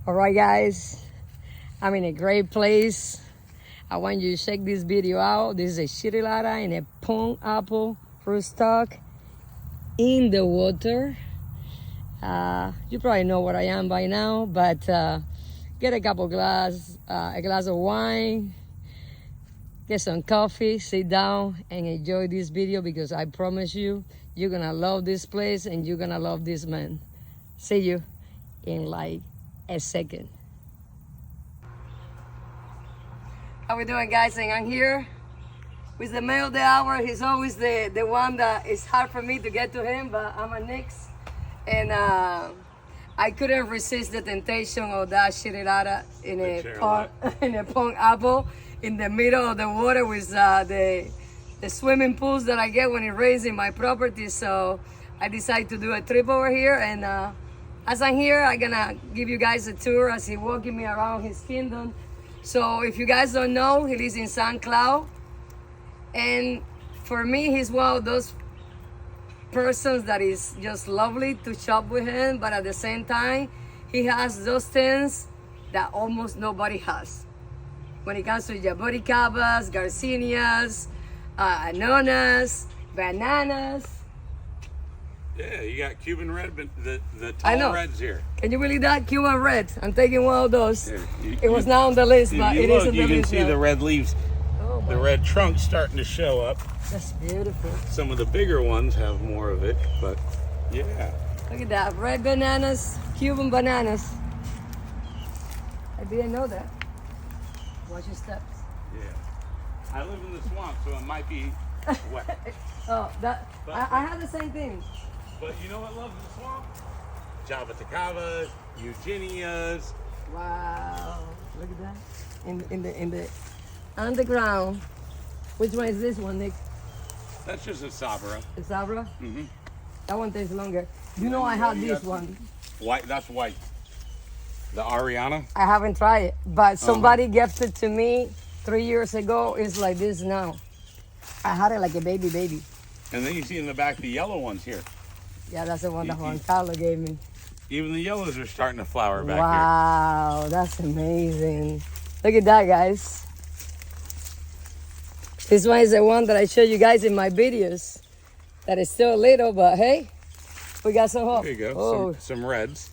All right, guys, I'm in a great place. I want you to check this video out. This is a chirillata and a pong apple rootstock in the water. You probably know what I am by now, but get a glass of wine, get some coffee, sit down and enjoy this video, because I promise you, you're gonna love this place and you're gonna love this man. See you in like a second. How we doing, guys? And I'm here with the man of the hour. He's always the one that is hard for me to get to him, but I'm a Nix. And I couldn't resist the temptation of that chirillata in a pong apple in the middle of the water with the swimming pools that I get when it rains in my property. So I decided to do a trip over here, and as I'm here, I'm gonna give you guys a tour as he's walking me around his kingdom. So if you guys don't know, he lives in St. Cloud, and for me, he's one of those persons that is just lovely to shop with him, but at the same time, he has those things that almost nobody has. When it comes to jaboticabas, garcinias, annonas, bananas. Yeah, you got Cuban red, but the tall reds here. Can you believe that? Cuban red. I'm taking one of those. Here, it was not on the list, but it is on the list. You can see the red leaves, the red trunks starting to show up. That's beautiful. Some of the bigger ones have more of it, but yeah. Look at that. Red bananas, Cuban bananas. I didn't know that. Watch your steps. Yeah. I live in the swamp, so it might be wet. I have the same thing. But you know what loves the swamp? Jaboticabas, eugenias. Wow. Look at that. In the underground. Which one is this one, Nick? That's just a sabra. A sabra? Mm-hmm. That one takes longer. You know I have this one. White. That's white. The Ariana? I haven't tried it, but somebody gifted to me 3 years ago. It's like this now. I had it like a baby. And then you see in the back the yellow ones here. Yeah, that's the one that Juan Carlos gave me. Even the yellows are starting to flower back here. Wow, that's amazing. Look at that, guys. This one is the one that I show you guys in my videos. That is still little, but hey, we got some hope. There you go, oh. some reds.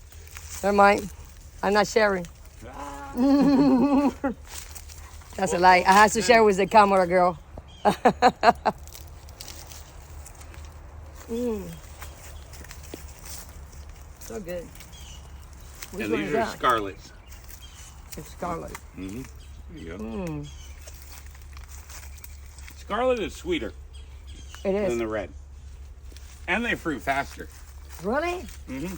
Never mind, I'm not sharing. That's a lie. I have to share with the camera girl. So good. Which and one these is are that? scarlets. It's scarlet. Mm-hmm. There you go. Scarlet is sweeter than the red. And they fruit faster. Really? Mm-hmm.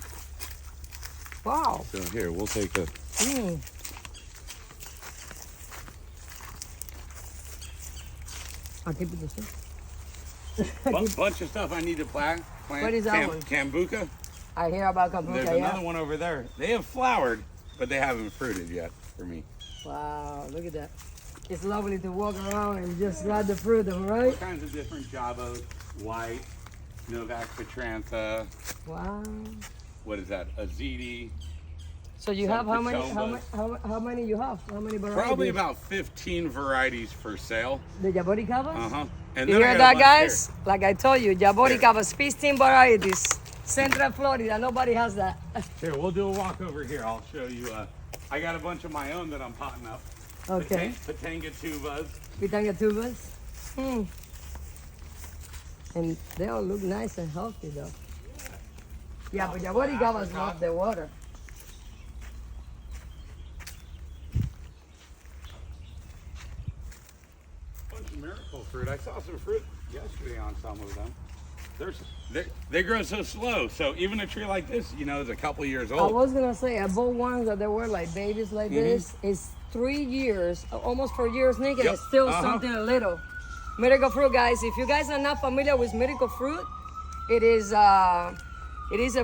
Wow. So here, we'll take a... I'll keep it this way. Bunch of stuff I need to plant. What is that one? Cambuca. I hear about Cambuca, There's another one over there. They have flowered, but they haven't fruited yet for me. Wow, look at that. It's lovely to walk around and just grab the fruit, all right? All kinds of different jabos. White, Novak Petrantha. Wow. What is that? Azidi. So you have how many? How many you have? How many varieties? Probably about 15 varieties for sale. The jaboticabas? Uh-huh. And you then hear that, guys? Here. Like I told you, jaboticabas, 15 varieties. Central Florida, nobody has that. Here, we'll do a walk over here. I'll show you. I got a bunch of my own that I'm potting up. Okay. Pitanga tubas. Pitanga tubas. And they all look nice and healthy, though. Yeah, but jaboticabas love the water. Bunch of miracle fruit. I saw some fruit yesterday on some of them. They grow so slow. So even a tree like this, you know, is a couple years old. I was gonna say I bought ones that they were like babies like this. It's 3 years, almost 4 years, Nick, and it's still something a little. Miracle fruit, guys. If you guys are not familiar with miracle fruit, it is a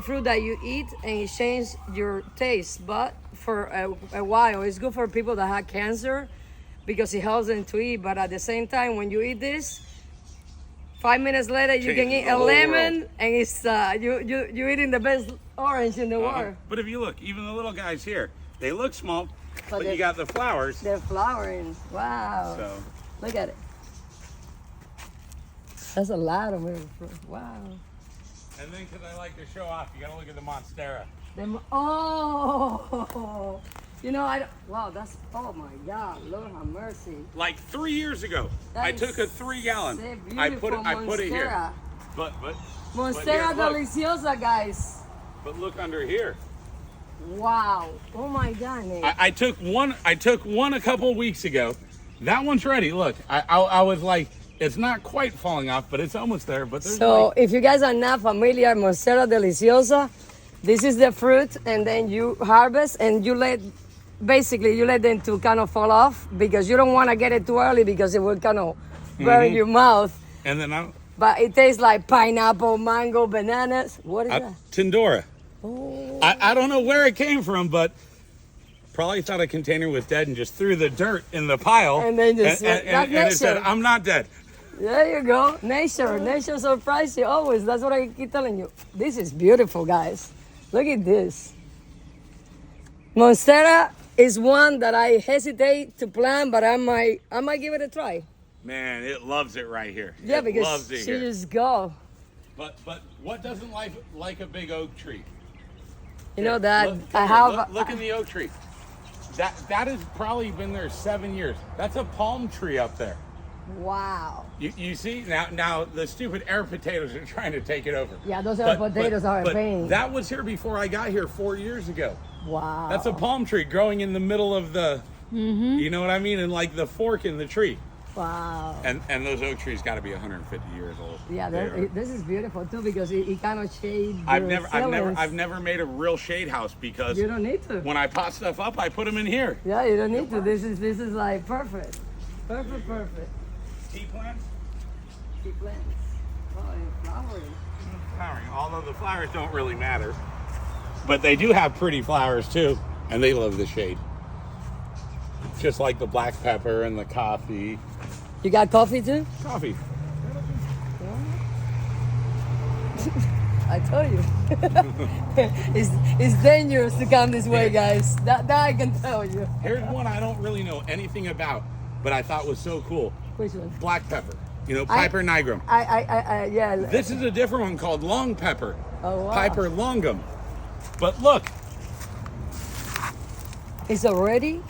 fruit that you eat and it changes your taste. But for a while, it's good for people that have cancer because it helps them to eat. But at the same time, when you eat this, 5 minutes later, you can eat a lemon, and it's you're eating the best orange in the world. But if you look, even the little guys here, They look small, but they're- you got the flowers. They're flowering. Wow. So Look at it. That's a lot of red fruit. Wow. and then because I like to show off, you gotta look at the monstera. Oh, you know, wow, that's, oh my God, Lord have mercy. Like 3 years ago, That I is took a 3-gallon. so I put it here. monstera. But Monstera here, look. deliciosa, guys. But look under here. Wow. Oh my God, Nick. I took one a couple weeks ago. That one's ready. Look, I was like, it's not quite falling off, but it's almost there. But there's So like, if you guys are not familiar, Monstera deliciosa, this is the fruit, and then you harvest and you let them to kind of fall off because you don't want to get it too early because it will kind of burn your mouth. and then But it tastes like pineapple, mango, bananas. What is that? Tindora. Oh. I don't know where it came from, but probably thought a container was dead and just threw the dirt in the pile. And then just and it said, "I'm not dead." There you go. Nature surprise you always. That's what I keep telling you. This is beautiful, guys. Look at this. Monstera is one that I hesitate to plant, but I might give it a try. Man, it loves it right here. Yeah, it because loves it she here. just go. But what doesn't like a big oak tree? You know that Look, I have. look in the oak tree. That has probably been there 7 years. That's a palm tree up there. Wow. You see now the stupid air potatoes are trying to take it over. Yeah, those air potatoes are a pain. That was here before I got here 4 years ago. Wow. That's a palm tree growing in the middle of the, you know what I mean, and like the fork in the tree. Wow. And those oak trees got to be 150 years old. Yeah, this is beautiful too because it kind of shades. I've never made a real shade house because You don't need to. when I pot stuff up, I put them in here. Yeah, you don't need to. This is like perfect. Perfect. Tea plants? Tea plants. Oh, and flowering. Flowering, although the flowers don't really matter. But they do have pretty flowers too, and they love the shade. Just like the black pepper and the coffee. You got coffee too? Coffee. I told you. it's dangerous to come this way, guys. That I can tell you. Here's one I don't really know anything about, but I thought was so cool. Which one? Black pepper. You know, Piper nigrum. Yeah. This is a different one called long pepper. Oh, wow. Piper longum. But look, It's already?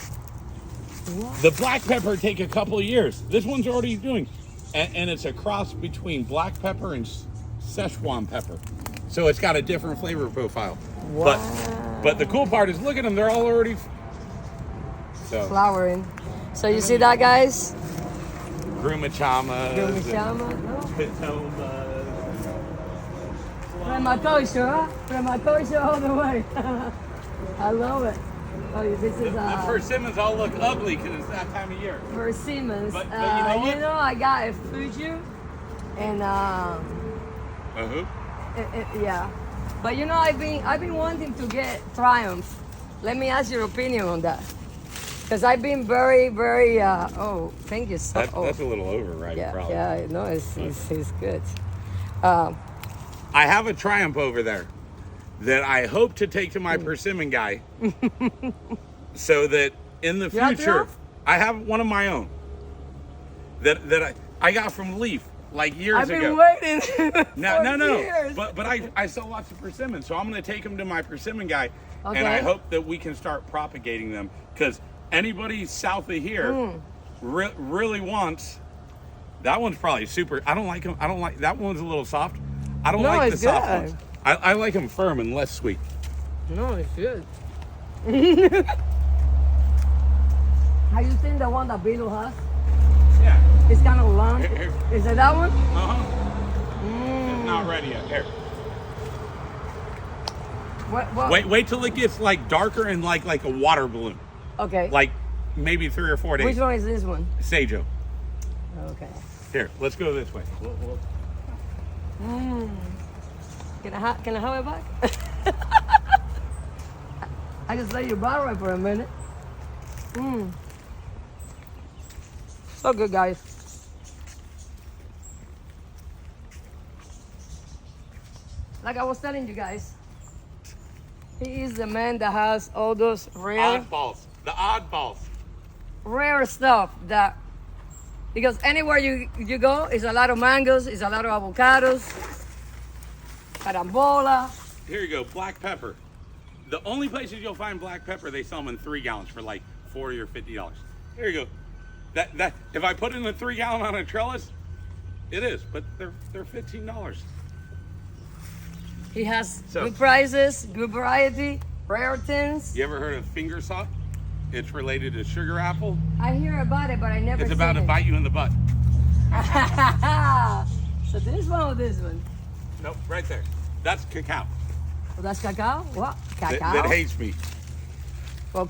the black pepper take a couple of years. This one's already doing, and it's a cross between black pepper and Szechuan pepper. So it's got a different flavor profile. Wow. But the cool part is, look at them, they're all already Flowering. So you see that, guys? Grumachamas. Grumachamas, no? Pitomas. Prematosha, huh? Prematosha all the way. I love it. Oh, this is The persimmons all look ugly because it's that time of year. persimmons. But you know what? You know, I got a Fuji, and yeah. But you know, I've been wanting to get Triumph. Let me ask your opinion on that, because I've been very. Oh, thank you so. That's a little overripe, yeah, probably. yeah. No, it's good. I have a Triumph over there that I hope to take to my persimmon guy, so that in the have future, Triumph? I have one of my own that I got from Leaf like years I've been ago. waiting. No. Years. But I sell lots of persimmons, so I'm going to take them to my persimmon guy, Okay. and I hope that we can start propagating them, because anybody south of here really wants. That one's probably super. I don't like them. I don't like that one's a little soft. I don't like the it's soft good. ones. I like them firm and less sweet. No, it's good. Have you seen the one that Beetle has? Yeah. It's kind of long. Here. Is it that one? It's not ready yet. Here. What? Wait till it gets like darker and like a water balloon. Okay. Like maybe 3 or 4 days. Which one is this one? Sajo. Okay. Here, let's go this way. Can I have it back? I just let you borrow it for a minute. So good, guys. Like I was telling you guys, He is the man that has all those rare rare stuff that, because anywhere you go, is a lot of mangoes, is a lot of avocados, carambola. Here you go, black pepper. The only places you'll find black pepper, they sell them in 3 gallons for like $40 or $50. Here you go. That if I put in a 3 gallon on a trellis, it is, but they're $15. He has good prices, good variety, rare things. You ever heard of finger salt? It's related to sugar apple. I hear about it, but I never. It's about to bite you in the butt. So this one or this one? Nope, right there. That's cacao. Oh, that's cacao? What? Cacao? That hates me. Well,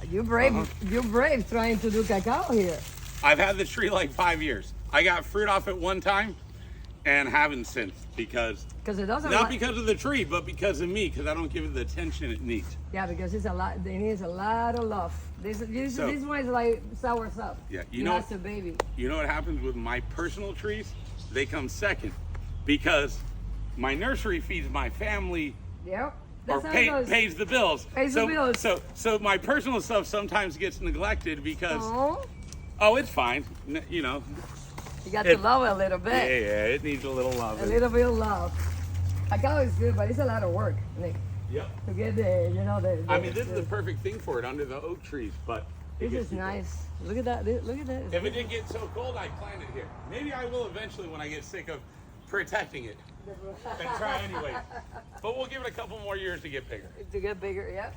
you're brave. You're brave trying to do cacao here. I've had the tree like 5 years. I got fruit off it one time and haven't since because it doesn't. Not because of the tree, but because of me, because I don't give it the attention it needs. Yeah, because it's a lot. It needs a lot of love. This one is like sour stuff. Yeah, That's a baby. You know what happens with my personal trees? They come second because my nursery feeds my family. Yep. Or pays the bills. Pays the bills. So my personal stuff sometimes gets neglected because it's fine. You know. You got to love it a little bit. Yeah, it needs a little love. A little bit of love. Cacao is good, but it's a lot of work, Nick. Yep. To get the I mean, this is the perfect thing for it under the oak trees, but this is nice. Look at that. Look at that. If it didn't get so cold, I'd plant it here. Maybe I will eventually when I get sick of protecting it and try anyway. But we'll give it a couple more years to get bigger. To get bigger, yeah.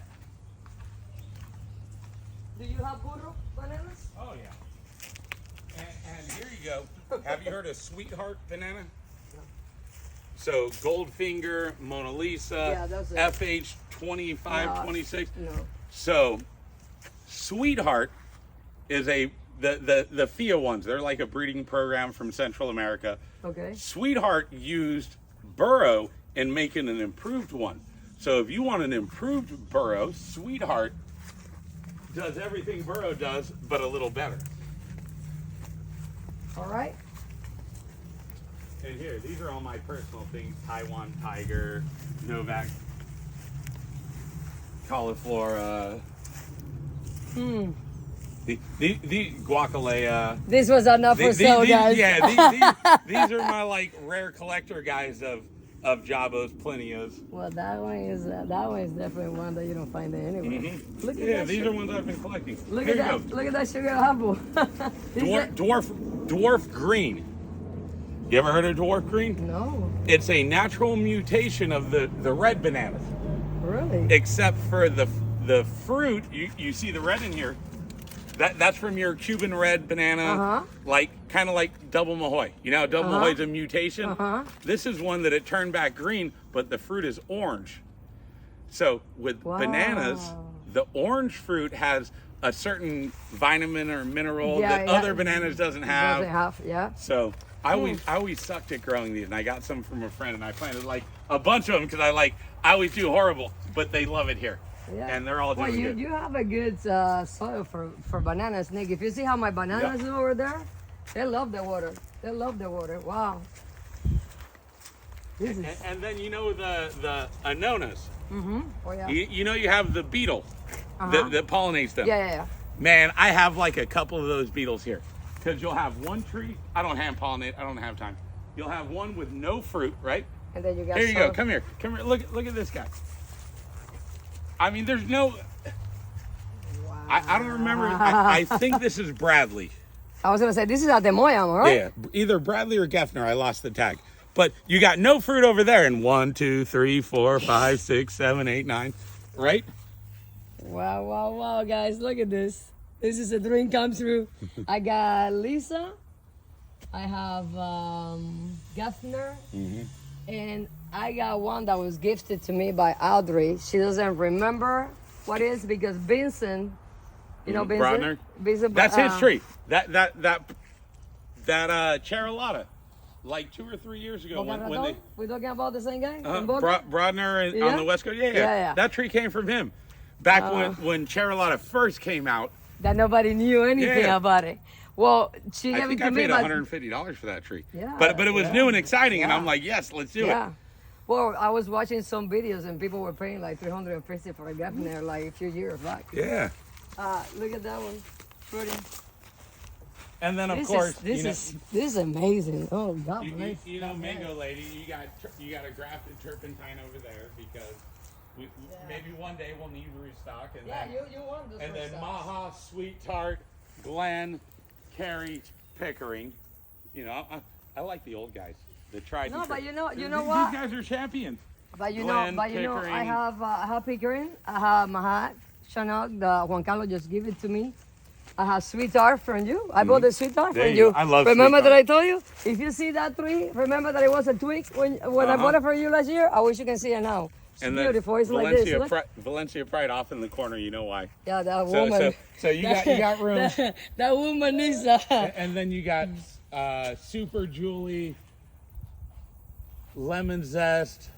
Do you have burro bananas? Oh yeah. And here you go. Have you heard of Sweetheart banana? No. So Goldfinger, Mona Lisa, FH 25, 26. No. So Sweetheart is the FIA ones. They're like a breeding program from Central America. Okay. Sweetheart used burro in making an improved one. So if you want an improved burro, Sweetheart does everything burro does, but a little better. All right. And here, these are all my personal things. Taiwan Tiger, Novak, Cauliflora, the guacamole. This was enough for sale, guys. Yeah, these are my like rare collector guys of Jabos, Plinios. Well, that one is definitely one that you don't find anywhere. Mm-hmm. Look at that. These are ones I've been collecting. Look at that. Look at that sugar apple. Dwarf green. You ever heard of dwarf green? No. It's a natural mutation of the red bananas. Really? Except for the fruit, you see the red in here. That's from your Cuban red banana, kind of like double Mahoy. You know, double Mahoy is a mutation. This is one that it turned back green, but the fruit is orange. So with bananas, the orange fruit has a certain vitamin or mineral that other bananas doesn't have. Doesn't have, yeah. So I always sucked at growing these, and I got some from a friend, and I planted like a bunch of them because I always do horrible, but they love it here. Yeah. And they're all doing good. You have a good soil for bananas, Nick. If you see how my bananas are over there, they love the water. They love the water. Wow. And then you know the annonas. Mm-hmm. Oh, yeah. You know you have the beetle that pollinates them. Yeah. Man, I have like a couple of those beetles here. Because you'll have one tree. I don't hand pollinate. I don't have time. You'll have one with no fruit, right? And then you got. Here you go. Come here. Look at this guy. I mean, there's no. Wow. I don't remember. I think this is Bradley. I was gonna say this is at the Moyam, right? Yeah, either Bradley or Geffner. I lost the tag. But you got no fruit over there in 1, 2, 3, 4, 5, 6, 7, 8, 9, right? Wow, guys, look at this. This is a dream come true. I got Lisa. I have Geffner. And I got one that was gifted to me by Audrey. She doesn't remember what it is because Vincent, you know Vincent? Vincent, that's his tree. That Cherolotta, like 2 or 3 years ago when they. We're talking about the same guy? Brodner on the West Coast. Yeah. That tree came from him. Back when Cherolotta first came out. That nobody knew anything about it. Well, she gave it to me. I paid $150 for that tree. Yeah. But it was new and exciting, and I'm like, yes, let's do it. Well, I was watching some videos and people were paying like $350 for a Gaffney like a few years back. Yeah. Look at that one. Pretty. And then of course, this is amazing. Oh God bless. You know, mango lady, you got a grafted turpentine over there because maybe one day we'll need rootstock. And then, you want this. And then Maha, Sweet Tart, Glen, Carrie, Pickering. You know, I like the old guys. The tried. No, but you know These what? guys are champions. But you Glen, know, Pickering. I have Pickering, I have Mahat, Chinook, the Juan Carlos just give it to me. I have sweetheart from you. I bought the sweetheart There from you you. go. I love Remember sweetheart. that I told you? If you see that tree, remember that it was a twig when I bought it for you last year? I wish you can see it now. It's And beautiful. then It's like this. Look. Valencia Pride off in the corner. You know why? Yeah, that woman. So you got room. That woman is. And then you got Super Julie, lemon zest,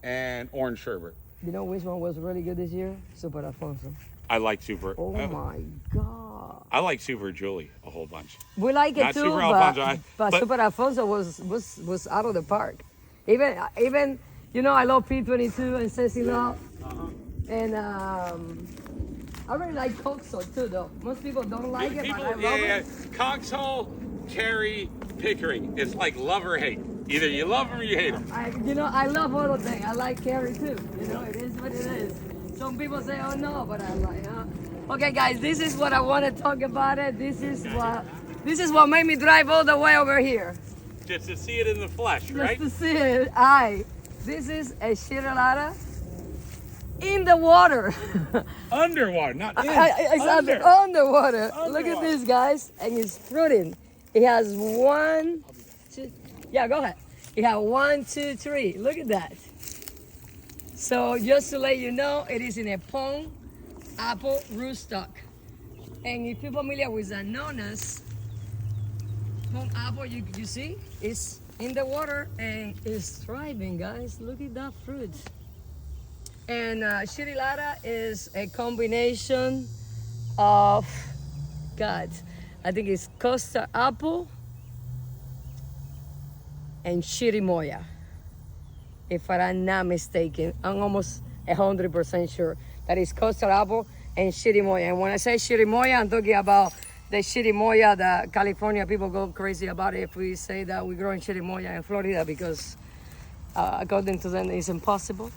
and orange sherbet. You know which one was really good this year? Super Alfonso. I like Super. Oh my God. I like Super Julie a whole bunch. We like it Not too, Super Alfonso, but Super Alfonso was out of the park. Even you know, I love P22 and Seminole. And I really like Coxo too, though. Most people don't like it, but I love it. Coxhole, cherry, Pickering. It's like love or hate. Either you love them or you hate them. I love all of them. I like Carrie too. You know, it is what it is. Some people say, oh no, but I like, huh? Okay, guys, this is what I want to talk about it. This is what made me drive all the way over here. Just to see it in the flesh, right? Just to see it. This is a shiralata in the water. Underwater, not in. It's underwater. Look at this, guys. And it's fruiting. It has 1, 2, yeah, go ahead. It has 1, 2, 3. Look at that. So just to let you know, it is in a Polk apple rootstock. And if you're familiar with annonas, Polk apple, you see, it's in the water and it's thriving, guys. Look at that fruit. And shirilata is a combination of, God, I think it's Costa apple and cherimoya. If I'm not mistaken, I'm almost 100% sure that is Costa apple and cherimoya. And when I say cherimoya, I'm talking about the cherimoya that California people go crazy about if we say that we grow in cherimoya in Florida because according to them it's impossible.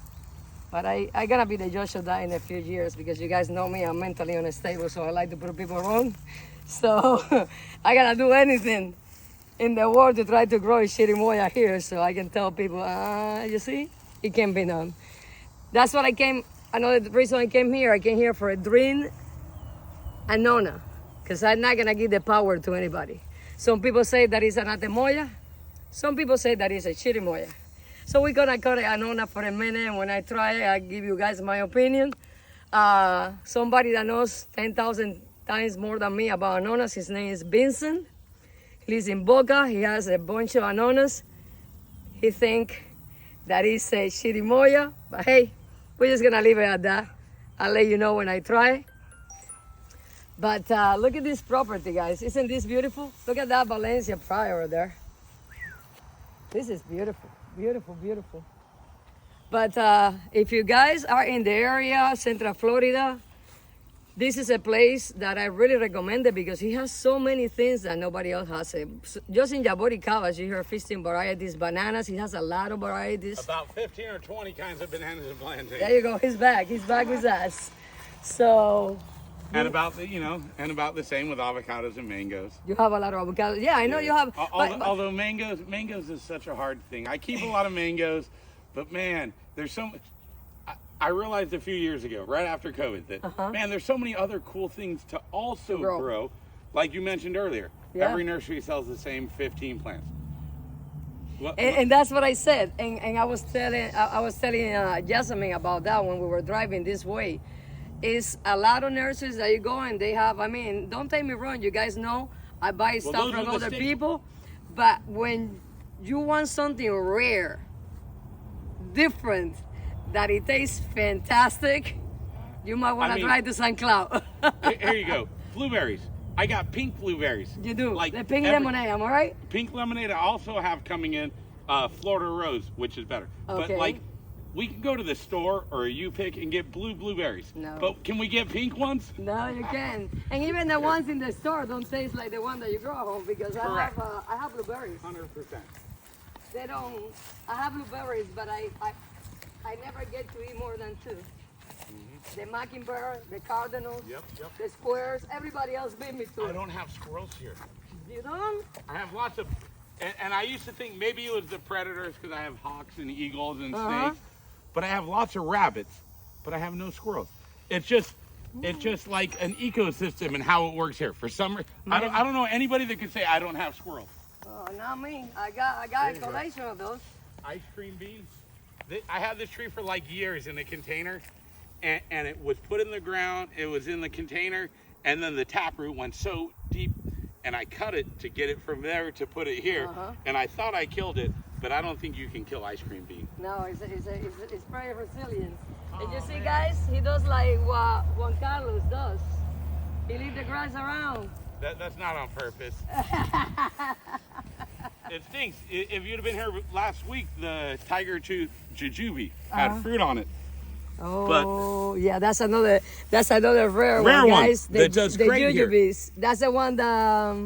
But I gonna be the judge of that in a few years because you guys know me, I'm mentally unstable, so I like to prove people wrong. So I gotta do anything in the world to try to grow a cherimoya here so I can tell people, you see, it can be done. That's what another reason I came here for a dream annona, because I'm not gonna give the power to anybody. Some people say that is an atemoya, some people say that is a cherimoya. So we're gonna cut annona for a minute, and when I try it, I give you guys my opinion. Somebody that knows 10,000 times more than me about annonas, his name is Vincent. He lives in Boca, he has a bunch of annonas. He think that is a cherimoya, but hey, we're just gonna leave it at that. I'll let you know when I try. But look at this property, guys. Isn't this beautiful? Look at that Valencia Pride over there. This is beautiful, beautiful, beautiful. But if you guys are in the area, Central Florida, this is a place that I really recommend it because it has so many things that nobody else has. Just in Yaboricabas, you hear 15 varieties, bananas. He has a lot of varieties. About 15 or 20 kinds of bananas and plantains. There you go. He's back. He's back with us. So. And about the same with avocados and mangoes. You have a lot of avocados. Yeah, I know you have. Although mangoes is such a hard thing. I keep a lot of mangoes, but man, there's so much. I realized a few years ago, right after COVID, that man, there's so many other cool things to also grow. Like you mentioned earlier, every nursery sells the same 15 plants. And that's what I said. And I was telling Jasmine about that when we were driving this way. Is a lot of nurseries that you go and they have. I mean, don't take me wrong. You guys know I buy stuff from other people, but when you want something rare, different, that it tastes fantastic, you might want to try the St. Cloud. Here you go. Blueberries. I got pink blueberries. You do. Like the pink lemonade, am I right? Pink lemonade I also have coming in. Florida Rose, which is better. Okay. But like, we can go to the store or a U-Pick and get blue blueberries. No. But can we get pink ones? No, you can. And even the ones in the store don't taste like the one that you grow at home because I have blueberries. 100%. They don't. I have blueberries, but I never get to eat more than 2. The mockingbird, the cardinals, the squares. Everybody else beat me to it. I don't have squirrels here. You don't? I have lots of, and I used to think maybe it was the predators because I have hawks and eagles and snakes, but I have lots of rabbits, but I have no squirrels. It's just like an ecosystem and how it works here. For some reason, I don't know anybody that could say I don't have squirrels. Oh, not me. I got a collection of those. Ice cream beans. I had this tree for like years in a container, and it was put in the ground. It was in the container, and then the taproot went so deep, and I cut it to get it from there to put it here. And I thought I killed it, but I don't think you can kill ice cream bean. No, it's very resilient. And you see, guys, he does like what Juan Carlos does. He leaves the grass around. That's not on purpose. It stinks. If you'd have been here last week, the tiger tooth jujube had fruit on it. Oh, yeah, that's another rare one, guys. that does great here. Jujubes. That's the one that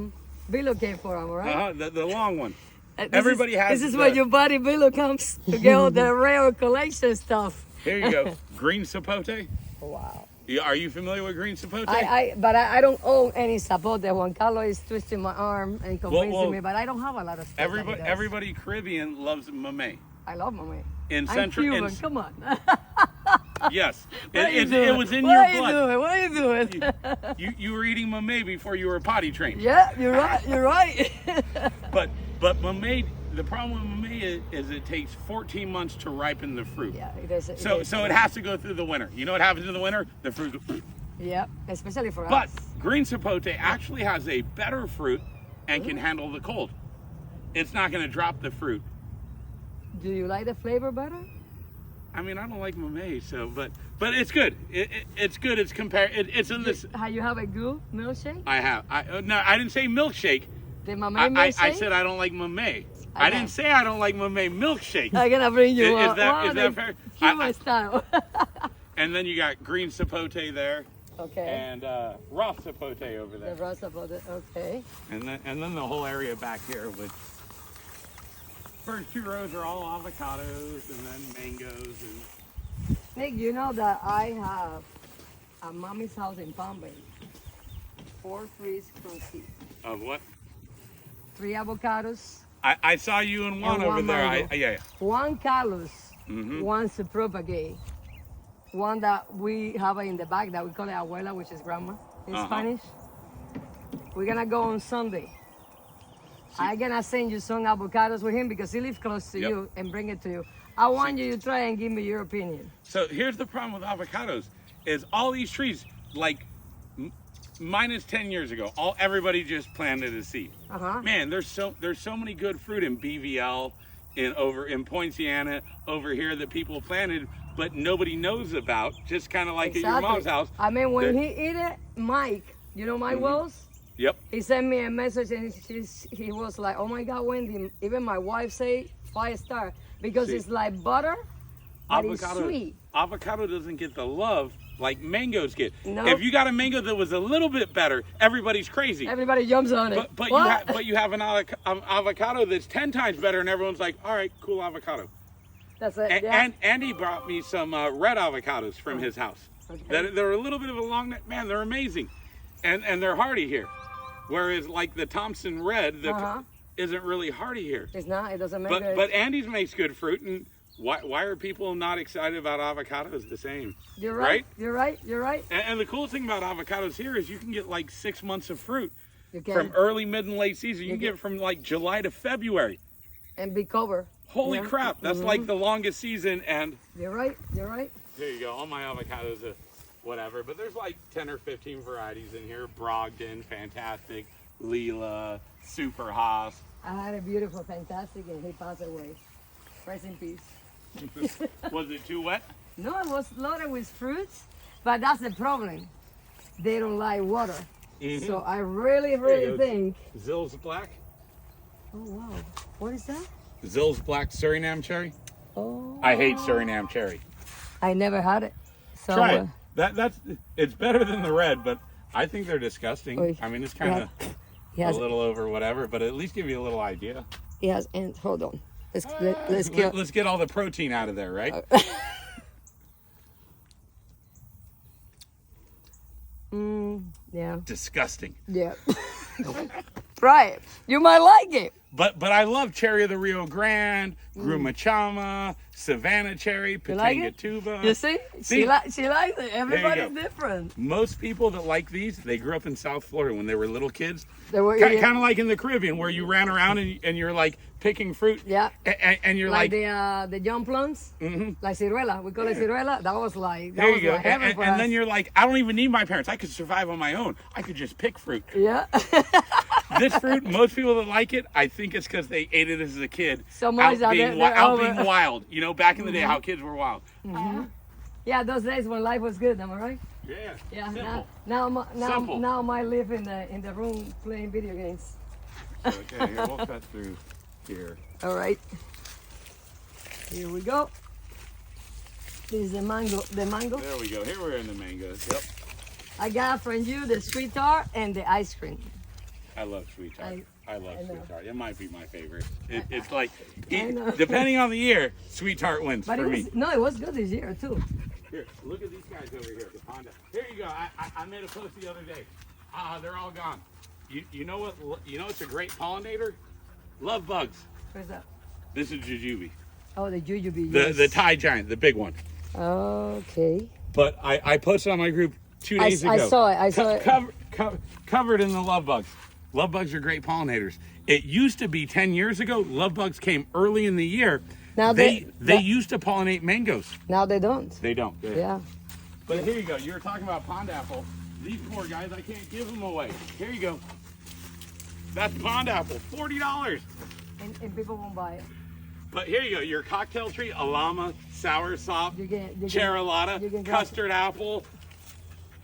Bilo came for, right? The long one. Everybody has. This is where your buddy Bilo comes to get all the rare collection stuff. Here you go. Green sapote. Wow. Are you familiar with green sapote? But I don't own any sapote. Juan Carlos is twisting my arm and convincing me, but I don't have a lot of stuff. Everybody Caribbean loves mamey. I love mamey. In I'm Cuban. Come on. Yes, it was in your blood. What are you doing? You were eating mamey before you were potty trained. Yeah, you're right. You're right. But mamey, the problem with mamey is it takes 14 months to ripen the fruit. Yeah, it is. So it has to go through the winter. You know what happens in the winter? The fruit. Yeah, especially for us. But green sapote actually has a better fruit and can handle the cold. It's not going to drop the fruit. Do you like the flavor better? I mean, I don't like mamey, so but it's good. It's good. It's compared. It's in this. You have a good milkshake? I have. No, I didn't say milkshake. The mamey milkshake? I said I don't like mamey. I didn't say I don't like mamey milkshake. I'm gonna bring you is that fair? Cuban style. And then you got green sapote there. Okay. And raw sapote over there. The raw sapote. Okay. And then the whole area back here with. First 2 rows are all avocados and then mangoes and. Nick, you know that I have a mommy's house in Palm Bay. 4 trees from seed. Of what? 3 avocados. I saw you in one over there. Yeah. Juan Carlos wants to propagate. One that we have in the back that we call it abuela, which is grandma in Spanish. We're gonna go on Sunday. I'm gonna send you some avocados with him because he lives close to you and bring it to you. I want you to try and give me your opinion. So here's the problem with avocados is all these trees, like minus 10 years ago, everybody just planted a seed. Man, there's so many good fruit in BVL, in Poinciana, over here that people planted, but nobody knows about, just kind of like at your mom's house. I mean, when he ate it, Mike, you know Mike Wells? Yep. He sent me a message and he was like, oh my God, Wendy, even my wife say 5-star because it's like butter, but it's sweet. Avocado doesn't get the love like mangoes get. No. If you got a mango that was a little bit better, everybody's crazy. Everybody jumps on it. But you have an avocado that's 10 times better and everyone's like, all right, cool avocado. That's it, And Andy brought me some red avocados from his house. Okay. They're a little bit of a long neck. Man, they're amazing. And they're hardy here. Whereas like the Thompson Red that isn't really hardy here. It's not. It doesn't make it. But Andy's makes good fruit. And why are people not excited about avocados the same? You're right. You're right. And the coolest thing about avocados here is you can get like 6 months of fruit from early, mid, and late season. You can get from like July to February. And be covered. Holy crap. That's like the longest season. And You're right. Here you go. All my avocados are whatever. But there's like 10 or 15 varieties in here. Brogdon, Fantastic, Leela, Super Haas. I had a beautiful Fantastic and he passed away. Rest in peace. Was it too wet? No, it was loaded with fruits, but that's the problem. They don't like water. So I really think. Zill's Black. Oh wow, what is that? Zill's Black Suriname cherry. Oh. I hate Suriname cherry. I never had it. So, Try it. It's better than the red, but I think they're disgusting. Oy. I mean, it's kind of a little over whatever, but at least give you a little idea. Yes, and hold on. Let's get all the protein out of there, right? Yeah. Disgusting. Yeah. Try it. You might like it. But I love cherry of the Rio Grande, Grumachama, Savannah cherry, Pitanga You see? She likes it. Everybody's different. Most people that like these, they grew up in South Florida when they were little kids. They were kind of like in the Caribbean where you ran around and you're like picking fruit. Yeah. And you're like the young plums, like ciruela. We call it ciruela. That was like there you go. And then you're like, I don't even need my parents. I could survive on my own. I could just pick fruit. Yeah. This fruit, most people that like it, I think it's because they ate it as a kid. So out being wild. You know, back in the day, how kids were wild. Yeah, those days when life was good. Am I right? Yeah. Yeah. Simple. Now I live in the room playing video games. Okay, here, we'll cut through here. All right. Here we go. This is the mango. There we go. Here we're in the mangoes. Yep. I got from you the sweet tart and the ice cream. I love sweet tart. I love sweet tart. It might be my favorite. It's like, depending on the year, sweet tart wins for me. No, it was good this year too. Here, look at these guys over here. The pond. Here you go. I made a post the other day. They're all gone. You know what? You know it's a great pollinator? Love bugs. Where's that? This is jujube. Oh, the jujube. The Thai giant, the big one. Okay. But I posted on my group 2 days ago. I saw it. Covered in the love bugs. Love bugs are great pollinators. It used to be 10 years ago, love bugs came early in the year. Now they used to pollinate mangoes. Now they don't. They don't. Yeah. But here you go. You were talking about pond apple. These poor guys, I can't give them away. Here you go. That's pond apple, $40. And people won't buy it. But here you go. Your cocktail tree, Alama, soursop, cherylata, custard apple.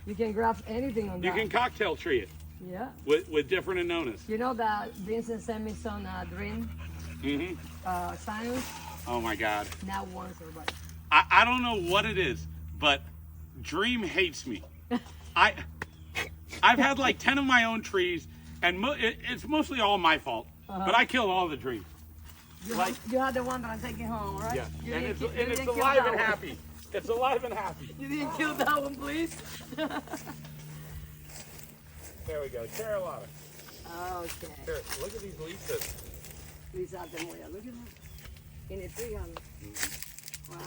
You can graft anything on that. You can cocktail tree it. Yeah. With different annonas. You know that Vincent sent me some dream science? Oh my God. Now once everybody. I don't know what it is, but Dream hates me. I've had like 10 of my own trees, and it's mostly all my fault. But I killed all the Dreams. You had the one that I'm taking home, right? Yeah. And it's alive and happy. It's alive and happy. You didn't kill that one, please? There we go, cherylata. Okay. Here, look at these leases. Look at that. In a tree on it. Wow.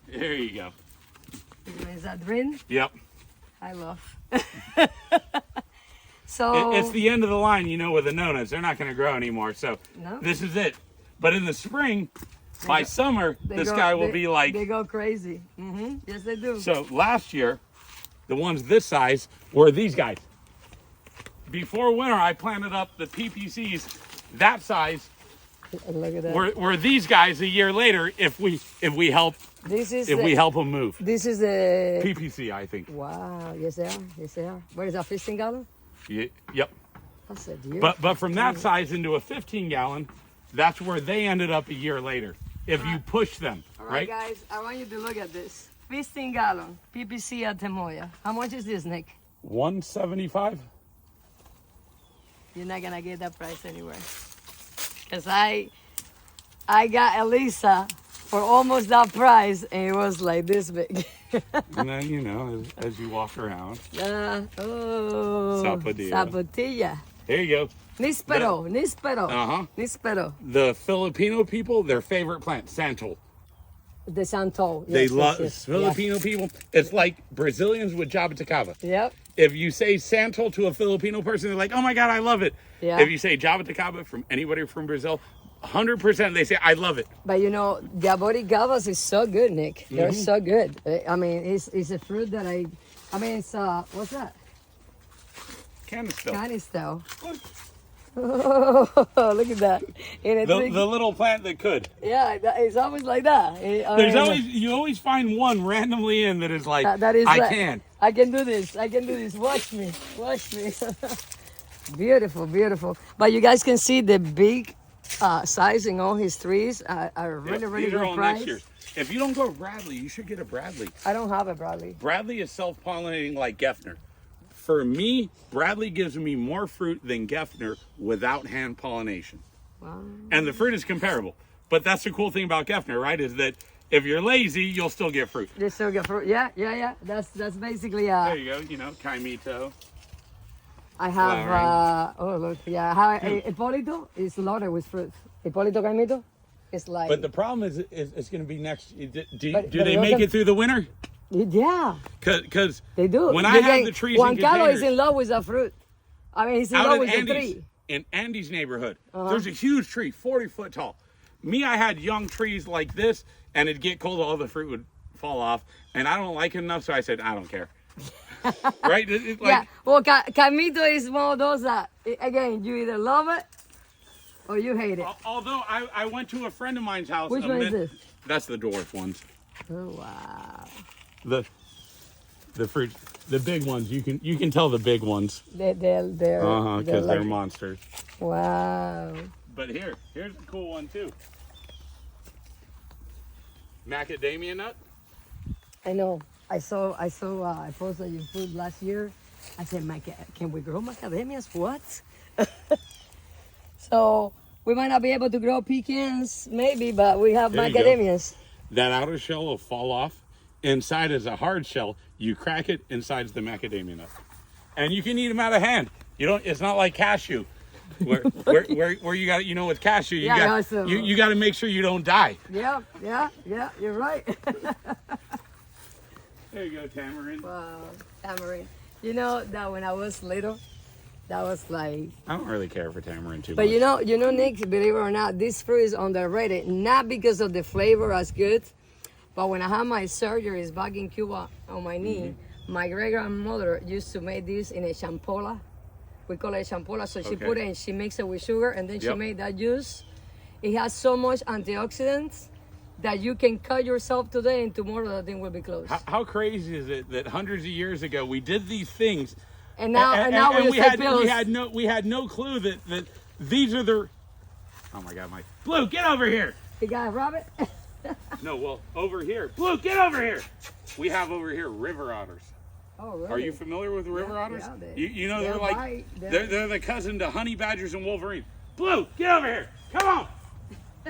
There you go. Is that green? Yep. I love. So it's the end of the line, you know, with the annonas. They're not going to grow anymore. So This is it. But in the spring, by summer, this guy will be like... They go crazy. Yes, they do. So last year, the ones this size were these guys. Before winter, I planted up the PPCs that size. Look at that. Were these guys a year later if we help we help them move. This is the PPC, I think. Wow. Yes, they are. Yes, they are. What is that? 15 gallon? Yep. That's a deal. But from that size into a 15 gallon, that's where they ended up a year later. If you push them, all right, guys, I want you to look at this. 15 gallon PPC at Cherimoya. How much is this, Nick? $175. You're not gonna get that price anywhere. Cause I got Elisa for almost that price, and it was like this big. And then, you know, as you walk around. Sapatilla. Sapatilla. There you go. Nispero. Nispero. The Filipino people, their favorite plant, santol. The santol. Yes, they love Filipino people. It's like Brazilians with jabuticaba. Yep. If you say santol to a Filipino person, they're like, "Oh my God, I love it." Yeah. If you say jabuticaba from anybody from Brazil, 100% they say, "I love it." But you know, jabuticabas is so good, Nick. They're so good. I mean, it's a fruit that I mean, it's what's that? Canistel. Canistel. Oh, look at that. The little plant that could. Yeah, it's always like that. You always find one randomly in that is like, I can. I can do this. I can do this. Watch me. Watch me. Beautiful, beautiful. But you guys can see the big size in all his trees are really, really These are good all price. next year's. If you don't go Bradley, you should get a Bradley. I don't have a Bradley. Bradley is self-pollinating like Geffner. For me, Bradley gives me more fruit than Geffner without hand pollination. Wow. And the fruit is comparable. But that's the cool thing about Geffner, right? Is that if you're lazy, you'll still get fruit. You still get fruit. Yeah, yeah, yeah. That's basically There you go, you know, Caimito. I have oh look, yeah, I have Hipólito is loaded with fruit. Hipólito Caimito is like. But the problem is it's going to be next. Do But they make it through the winter? Yeah, Because they do. When I have the trees Juan in Carlos containers, is in love with the fruit. I mean, he's in out love in with the Andy's, tree. in Andy's neighborhood, there's a huge tree, 40 foot tall. Me, I had young trees like this, and it'd get cold, all the fruit would fall off, and I don't like it enough, so I said, I don't care. Right? Like, Yeah, well, Caimito is one of those that, again, you either love it or you hate it. Although I went to a friend of mine's house. Which one is this? That's the dwarf ones. Oh, wow. The fruit, the big ones. You can tell the big ones. They're Because they're like, monsters. wow. But here's a cool one too. Macadamia nut. I know. I saw a post that you put last year. I said, can we grow macadamias? What? So we might not be able to grow pecans, maybe, but we have There you go. macadamias. That outer shell will fall off. Inside is a hard shell. You crack it. Inside's the macadamia nut, and you can eat them out of hand. You don't. It's not like cashew, where you got, you know, with cashew you you got to make sure you don't die. Yeah. You're right. There you go, Tamarind. Wow, tamarind. You know that when I was little, that was like. I don't really care for tamarind too much. But you know, Nick, believe it or not, this fruit is underrated. Not because of the flavor as good, but when I had my surgeries back in Cuba on my knee, my great grandmother used to make this in a champola. We call it champola. So she put it and she mixed it with sugar, and then she made that juice. It has so much antioxidants that you can cut yourself today and tomorrow the thing will be closed. How crazy is it that hundreds of years ago we did these things, and now we had no clue that these are the. Oh my God, Mike! Blue, get over here! You got a rabbit? No, well, over here. Blue, get over here! We have over here river otters. Oh, really? Are you familiar with river otters? Yeah, you know they're they're like white, they're the cousin to honey badgers and wolverine. Blue, get over here! Come on!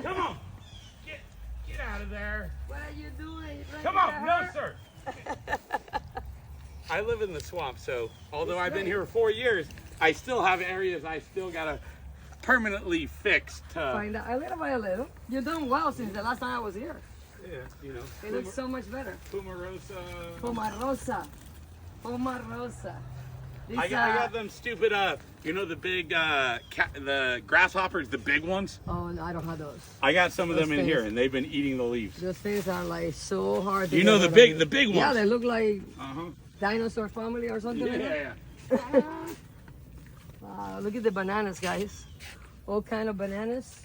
Come on! Get out of there! What are you doing? Come on! No, sir! I live in the swamp, so although I've been here for 4 years, I still have areas I still gotta permanently fix to Find out a little by a little. You've done well since the last time I was here. Yeah, you know. It looks so much better. Pumarosa. Pomarosa. I got them stupid, you know, the big, the grasshoppers, the big ones. Oh, no, I don't have those. I got some of Those them in things. here, and they've been eating the leaves. Those things are like so hard to You know get the rid of. big ones. Yeah, they look like Uh-huh. dinosaur family or something like that. Yeah. Wow, look at the bananas, guys. All kind of bananas.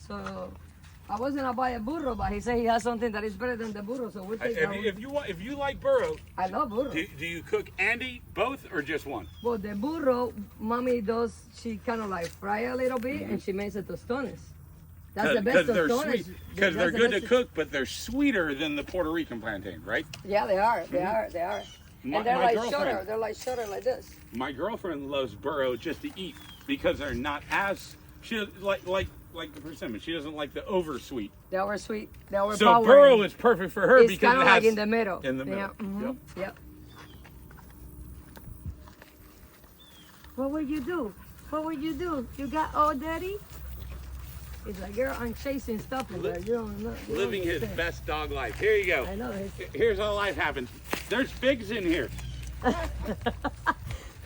So, I was gonna buy a burro, but he said he has something that is better than the burro, so we'll take that one. If you like burro, I love burro. do you cook Andy both or just one? Well, the burro, mommy does, she kind of like fry a little bit and she makes it tostones. That's the best they're tostones. sweet. Because they're good to cook, but they're sweeter than the Puerto Rican plantain, right? Yeah, they are. They are. And they're My like shorter. girlfriend- They're like shorter like this. My girlfriend loves burro just to eat because they're not as like the persimmon. She doesn't like the over sweet. They were sweet. They were So burro is perfect for her it's because kind it of has like in the middle. in the middle. Yeah. Yep. Yep. What would you do? What would you do? You got all dirty? It's like, girl, I'm chasing stuff in there. You don't know. You don't Living his understand. best dog life. Here you go. I know. Here's how life happens. There's figs in here.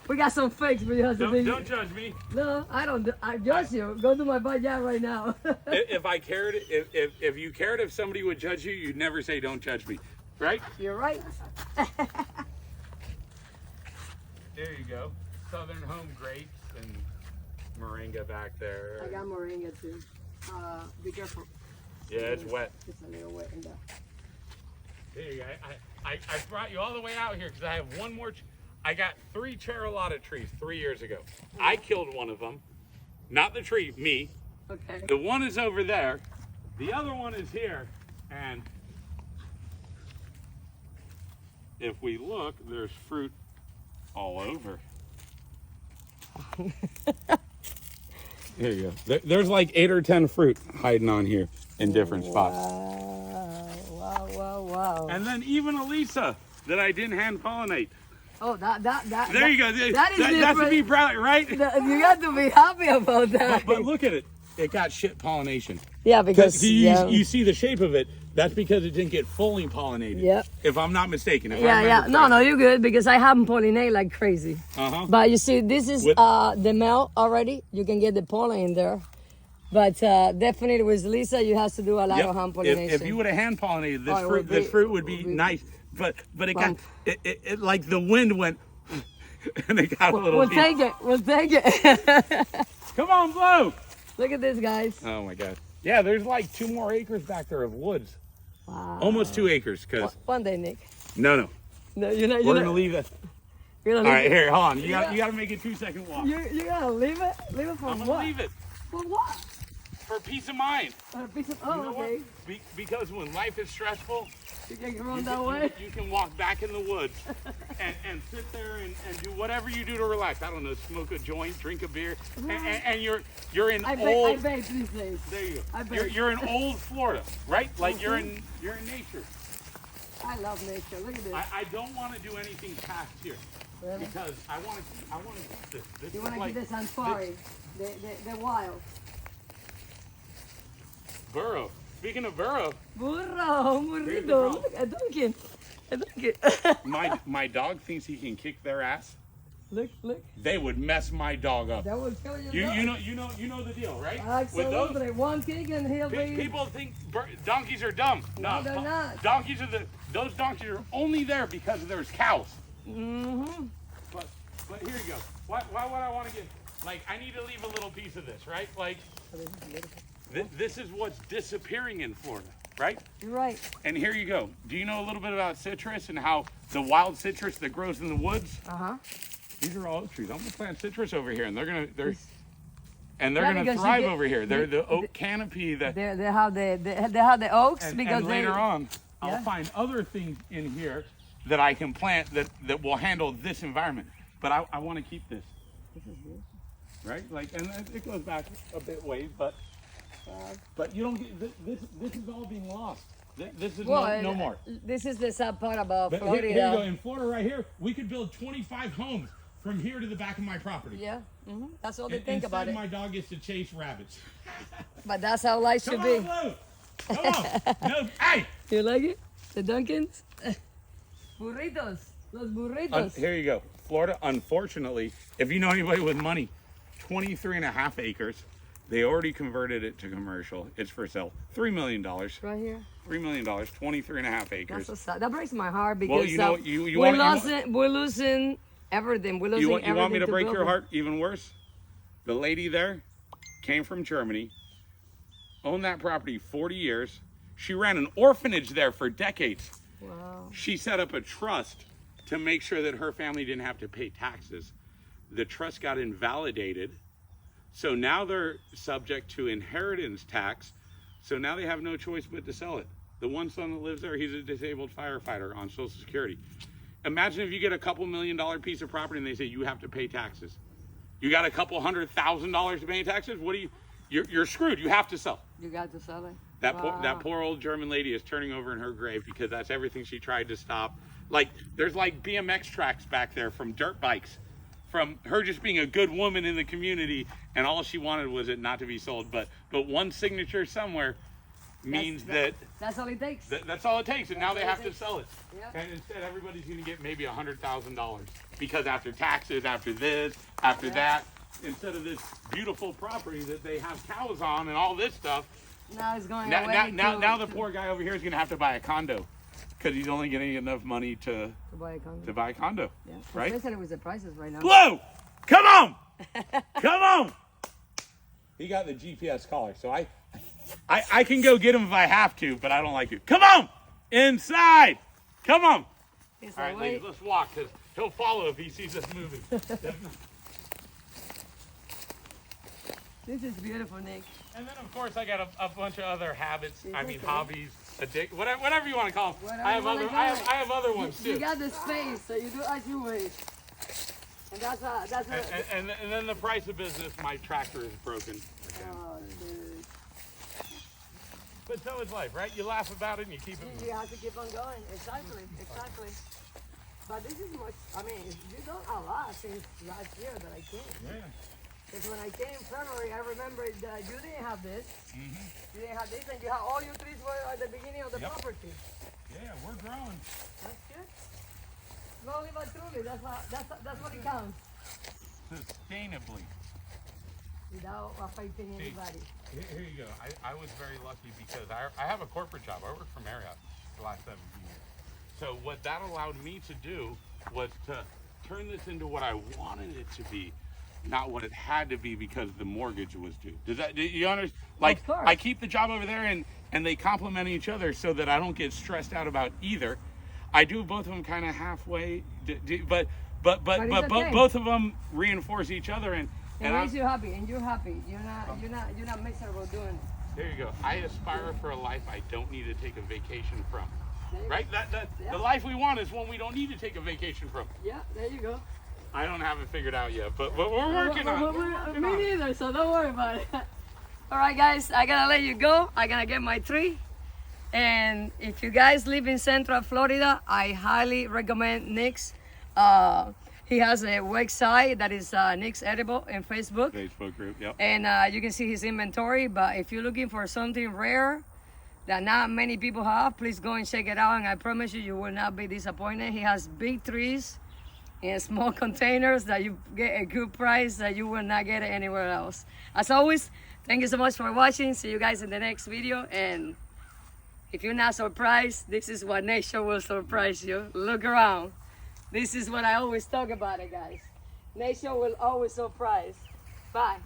We got some fakes, but you have to be. Don't judge me. No, I don't. I judge you. Go to my backyard right now. If I cared, if you cared if somebody would judge you, you'd never say don't judge me, right? You're right. There you go. Southern home grapes and moringa back there. I got moringa too. Be careful. Yeah, it's wet. It's a little wet in there. There you go. I brought you all the way out here because I have one more. I got 3 cherimoya trees 3 years ago. I killed one of them. Not the tree, me. Okay. The one is over there. The other one is here. And if we look, there's fruit all over. There you go. There's like 8 or 10 fruit hiding on here in different spots. Wow, wow, wow. And then even Elisa that I didn't hand pollinate. Oh, that. There you go. That's to be proud, right? You got to be happy about that. But look at it. It got shit pollination. Yeah, because you see the shape of it. That's because it didn't get fully pollinated. Yep. If I'm not mistaken. Yeah. No, you're good because I haven't pollinated like crazy. But you see, this is the male already. You can get the pollen in there. But definitely with Lisa, you have to do a lot of hand pollination. If you would have hand pollinated this fruit would be nice. But it got it like the wind went and it got a little. We'll take it. Come on, blow. Look at this, guys. Oh my God. Yeah, there's like 2 more acres back there of woods. Wow. Almost 2 acres, cause. One day, Nick. No, you're not. We're gonna leave it. All right, here, hold on. You gotta make a 2-second walk. You gotta leave it. Leave it for I'm what? gonna leave it. For what? For peace of mind. For a piece of. You know Okay. what? Because when life is stressful, You can run that way. you can walk back in the woods and sit there and do whatever you do to relax. I don't know, smoke a joint, drink a beer, and you're in I old. bet these days. There you I go. bet. You're in old Florida, right? Like you're in nature. I love nature. Look at this. I don't want to do anything past here Really? because I want to keep this. This You is want to like keep this on safari, the wild. burro. Speaking of burro, Burrito. Look, a donkey. my dog thinks he can kick their ass. Look. They would mess my dog up. That would kill your dog. You know the deal, right? Absolutely. One kick and he'll be. People think donkeys are dumb. No, they're not. Those donkeys are only there because there's cows. Mm-hmm. But here you go. Why would I want to get? Like, I need to leave a little piece of this, right? Like, this is what's disappearing in Florida, right? You're right. And here you go. Do you know a little bit about citrus and how the wild citrus that grows in the woods? These are all oak trees. I'm gonna plant citrus over here, and they're gonna thrive over here. They're the oak canopy that they have the oaks because and later on I'll find other things in here that I can plant that will handle this environment. But I want to keep this. This is good. Right? Like, and it goes back a bit ways, but you don't get this is all being lost. This is no more. This is the sad part about Florida. Here you go. In Florida, right here, we could build 25 homes from here to the back of my property. Yeah, that's all they think about it. My dog gets to chase rabbits. But that's how life should be. Come on, no, hey! You like it? The Dunkins? Burritos. Los burritos. Here you go. Florida, unfortunately, if you know anybody with money, 23.5 acres. They already converted it to commercial. It's for sale. $3 million. Right here. $3 million, 23.5 acres. That's so sad. That breaks my heart because we're losing everything. We're losing everything. You want me to break your heart even worse? The lady there came from Germany, owned that property 40 years. She ran an orphanage there for decades. Wow. She set up a trust to make sure that her family didn't have to pay taxes. The trust got invalidated. So now they're subject to inheritance tax. So now they have no choice but to sell it. The one son that lives there, he's a disabled firefighter on Social Security. Imagine if you get a couple $1 million piece of property and they say you have to pay taxes. You got a couple $100,000 to pay taxes? What do you're screwed. You have to sell. You got to sell it. That poor old German lady is turning over in her grave because that's everything she tried to stop. Like, there's like BMX tracks back there from dirt bikes. From her just being a good woman in the community, and all she wanted was it not to be sold. But one signature somewhere means that's all it takes. That's all it takes, and now they have to sell it. Yep. And instead, everybody's going to get maybe $100,000 because after taxes, after this, after that, instead of this beautiful property that they have cows on and all this stuff. Now it's going away. Now the poor guy over here is going to have to buy a condo. Because he's only getting enough money to buy a condo. Yeah. Right? Especially with the prices right now. Blue! Come on! Come on! He got the GPS collar, so I can go get him if I have to, but I don't like it. Come on! Inside! Come on! He's All right, away. ladies, let's walk because he'll follow if he sees us moving. This is beautiful, Nick. And then, of course, I got a bunch of other habits. It's I mean, okay. hobbies, whatever you want to call them. Whatever I have you wanna other, call it. I have other ones too. You got the space, so you do as you wish. And that's a. And then the price of business, my tractor is broken. Oh, dude. But so is life, right? You laugh about it and you keep it moving. You have to keep on going. Exactly. But this is much. I mean, you done a lot since last year that I came. Yeah. Because when I came in February, I remember that you didn't have this. Mm-hmm. You didn't have this, and you had all your trees were at the beginning of the Yep. property. Yeah, we're growing. That's good. Slowly but truly, that's what it counts. Sustainably. Without affecting anybody. Here you go. I was very lucky because I have a corporate job. I worked for Marriott for the last 17 years. So what that allowed me to do was to turn this into what I wanted it to be, not what it had to be because the mortgage was due. Do you understand? Like, Of course. I keep the job over there and they complement each other so that I don't get stressed out about either. I do both of them kind of halfway, but it's okay. both of them reinforce each other and It makes you happy, and you're happy. You're not miserable doing it. there you go. I aspire for a life I don't need to take a vacation from. Right? Yeah. The life we want is one we don't need to take a vacation from. Yeah, there you go. I don't have it figured out yet, but we're working on it. Me neither, so don't worry about it. All right, guys, I gotta let you go. I gotta get my tree. And if you guys live in Central Florida, I highly recommend Nick's. He has a website that is Nick's Edible in Facebook. Facebook group, yep. And you can see his inventory. But if you're looking for something rare that not many people have, please go and check it out. And I promise you, you will not be disappointed. He has big trees in small containers that you get a good price that you will not get it anywhere else. As always, thank you so much for watching. See you guys in the next video. And if you're not surprised, this is what nature will surprise you. Look around. This is what I always talk about it, guys. Nature will always surprise. Bye.